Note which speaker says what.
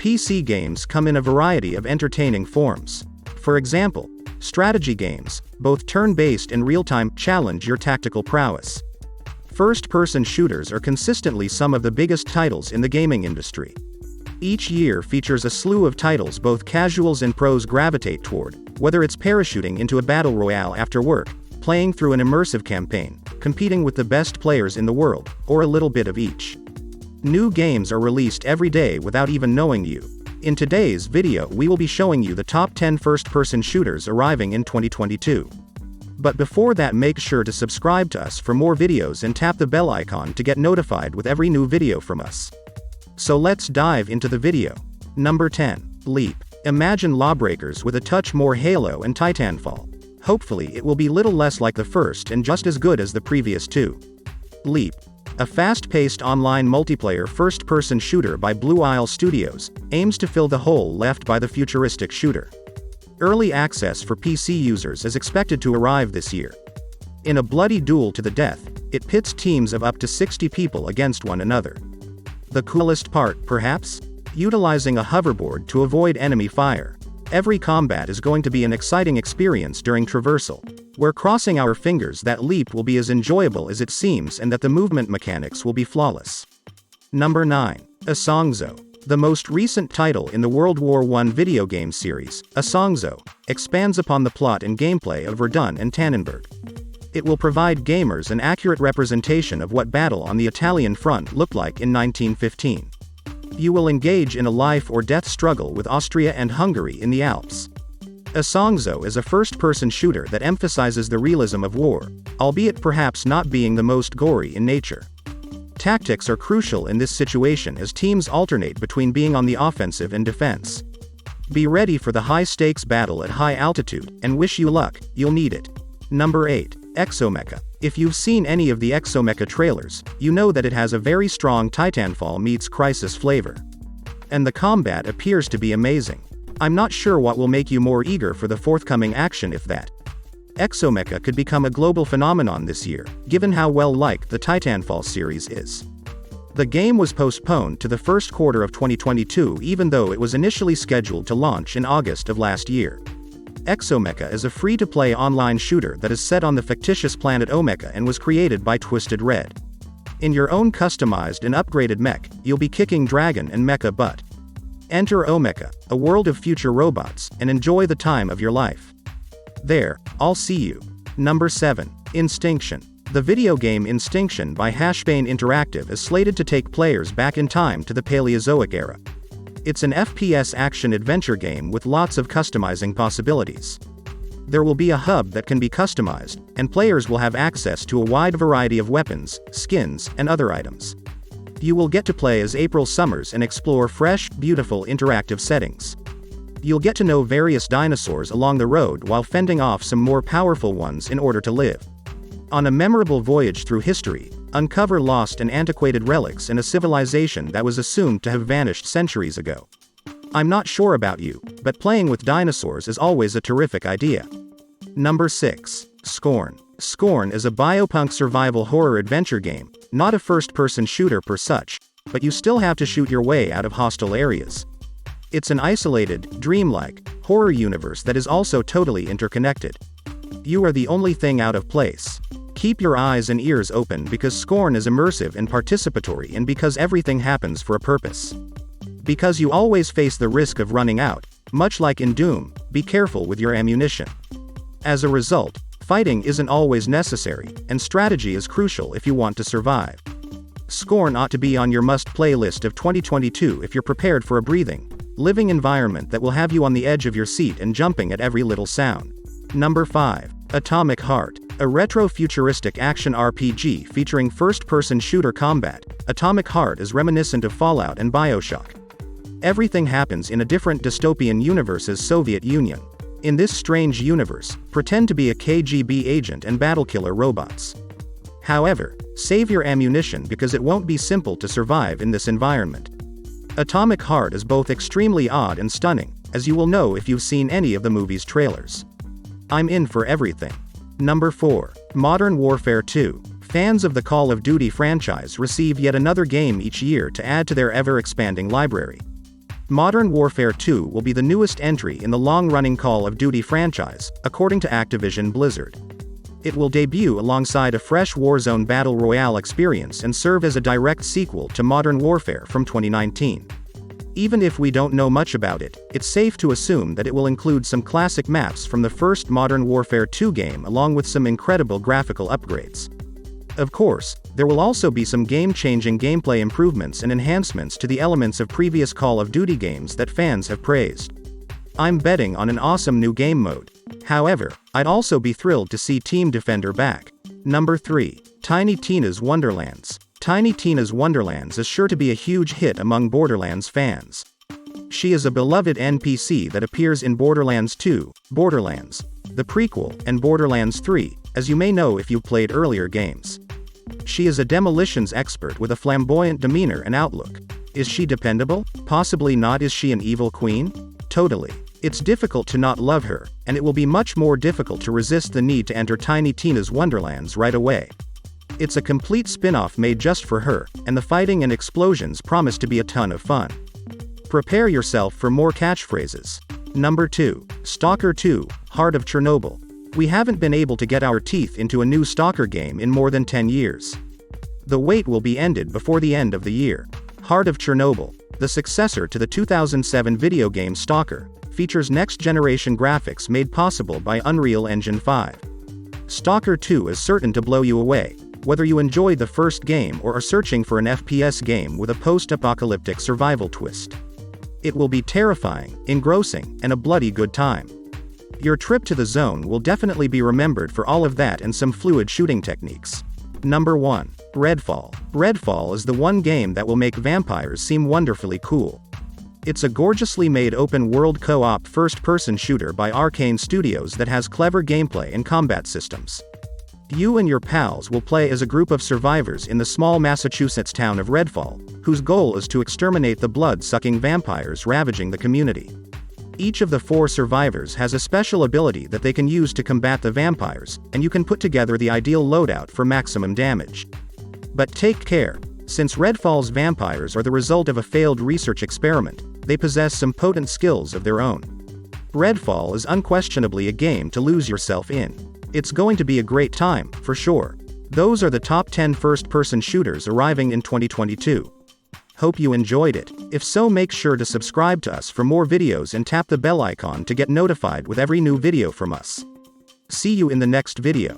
Speaker 1: PC games come in a variety of entertaining forms. For example, strategy games, both turn-based and real-time, challenge your tactical prowess. First-person shooters are consistently some of the biggest titles in the gaming industry. Each year features a slew of titles both casuals and pros gravitate toward, whether it's parachuting into a battle royale after work, playing through an immersive campaign, competing with the best players in the world, or a little bit of each. New games are released every day without even knowing you. In today's video we will be showing you the top 10 first-person shooters arriving in 2022. But before that, make sure to subscribe to us for more videos and tap the bell icon to get notified with every new video from us. So let's dive into the video. Number 10. Leap. Imagine Lawbreakers with a touch more Halo and Titanfall. Hopefully it will be little less like the first and just as good as the previous two. Leap. A fast-paced online multiplayer first-person shooter by Blue Isle Studios, aims to fill the hole left by the futuristic shooter. Early access for PC users is expected to arrive this year. In a bloody duel to the death, it pits teams of up to 60 people against one another. The coolest part, perhaps? Utilizing a hoverboard to avoid enemy fire. Every combat is going to be an exciting experience during traversal. We're crossing our fingers that Leap will be as enjoyable as it seems and that the movement mechanics will be flawless. Number 9. Asongzo. The most recent title in the World War I video game series, Asongzo, expands upon the plot and gameplay of Verdun and Tannenberg. It will provide gamers an accurate representation of what battle on the Italian front looked like in 1915. You will engage in a life-or-death struggle with Austria and Hungary in the Alps. Asongzo is a first-person shooter that emphasizes the realism of war, albeit perhaps not being the most gory in nature. Tactics are crucial in this situation as teams alternate between being on the offensive and defense. Be ready for the high-stakes battle at high altitude, and wish you luck, you'll need it. Number 8. Exomecha. If you've seen any of the Exomecha trailers, you know that it has a very strong Titanfall meets Crysis flavor. And the combat appears to be amazing. I'm not sure what will make you more eager for the forthcoming action if that. Exomecha could become a global phenomenon this year, given how well-liked the Titanfall series is. The game was postponed to the first quarter of 2022 even though it was initially scheduled to launch in August of last year. Exomecha is a free-to-play online shooter that is set on the fictitious planet Omecha and was created by Twisted Red. In your own customized and upgraded mech, you'll be kicking dragon and mecha butt. Enter Omecha, a world of future robots, and enjoy the time of your life. There, I'll see you. Number 7. Instinction. The video game Instinction by Hashbane Interactive is slated to take players back in time to the Paleozoic era. It's an FPS action-adventure game with lots of customizing possibilities. There will be a hub that can be customized, and players will have access to a wide variety of weapons, skins, and other items. You will get to play as April Summers and explore fresh, beautiful interactive settings. You'll get to know various dinosaurs along the road while fending off some more powerful ones in order to live. On a memorable voyage through history, uncover lost and antiquated relics in a civilization that was assumed to have vanished centuries ago. I'm not sure about you, but playing with dinosaurs is always a terrific idea. Number 6. Scorn. Scorn is a biopunk survival horror adventure game, not a first-person shooter per such, but you still have to shoot your way out of hostile areas. It's an isolated, dreamlike, horror universe that is also totally interconnected. You are the only thing out of place. Keep your eyes and ears open because Scorn is immersive and participatory and because everything happens for a purpose. Because you always face the risk of running out, much like in Doom, be careful with your ammunition. As a result, fighting isn't always necessary, and strategy is crucial if you want to survive. Scorn ought to be on your must-play list of 2022 if you're prepared for a breathing, living environment that will have you on the edge of your seat and jumping at every little sound. Number 5. Atomic Heart. A retro-futuristic action RPG featuring first-person shooter combat, Atomic Heart is reminiscent of Fallout and BioShock. Everything happens in a different dystopian universe as Soviet Union. In this strange universe, pretend to be a KGB agent and battle-killer robots. However, save your ammunition because it won't be simple to survive in this environment. Atomic Heart is both extremely odd and stunning, as you will know if you've seen any of the movie's trailers. I'm in for everything. Number 4. Modern Warfare 2. Fans of the Call of Duty franchise receive yet another game each year to add to their ever-expanding library. Modern Warfare 2 will be the newest entry in the long-running Call of Duty franchise, according to Activision Blizzard. It will debut alongside a fresh Warzone Battle Royale experience and serve as a direct sequel to Modern Warfare from 2019. Even if we don't know much about it, it's safe to assume that it will include some classic maps from the first Modern Warfare 2 game along with some incredible graphical upgrades. Of course, there will also be some game-changing gameplay improvements and enhancements to the elements of previous Call of Duty games that fans have praised. I'm betting on an awesome new game mode. However, I'd also be thrilled to see Team Defender back. Number 3. Tiny Tina's Wonderlands. Tiny Tina's Wonderlands is sure to be a huge hit among Borderlands fans. She is a beloved NPC that appears in Borderlands 2, Borderlands, the prequel, and Borderlands 3, as you may know if you played earlier games. She is a demolitions expert with a flamboyant demeanor and outlook. Is she dependable? Possibly not. Is she an evil queen? Totally. It's difficult to not love her, and it will be much more difficult to resist the need to enter Tiny Tina's Wonderlands right away. It's a complete spin-off made just for her, and the fighting and explosions promise to be a ton of fun. Prepare yourself for more catchphrases. Number 2. Stalker 2, Heart of Chernobyl. We haven't been able to get our teeth into a new Stalker game in more than 10 years. The wait will be ended before the end of the year. Heart of Chernobyl, the successor to the 2007 video game Stalker, features next-generation graphics made possible by Unreal Engine 5. Stalker 2 is certain to blow you away, whether you enjoyed the first game or are searching for an FPS game with a post-apocalyptic survival twist. It will be terrifying, engrossing, and a bloody good time. Your trip to the zone will definitely be remembered for all of that and some fluid shooting techniques. Number 1. Redfall. Redfall is the one game that will make vampires seem wonderfully cool. It's a gorgeously made open-world co-op first-person shooter by Arcane Studios that has clever gameplay and combat systems. You and your pals will play as a group of survivors in the small Massachusetts town of Redfall, whose goal is to exterminate the blood-sucking vampires ravaging the community. Each of the 4 survivors has a special ability that they can use to combat the vampires, and you can put together the ideal loadout for maximum damage. But take care, since Redfall's vampires are the result of a failed research experiment, they possess some potent skills of their own. Redfall is unquestionably a game to lose yourself in. It's going to be a great time, for sure. Those are the top 10 first-person shooters arriving in 2022. Hope you enjoyed it. If so, make sure to subscribe to us for more videos and tap the bell icon to get notified with every new video from us. See you in the next video.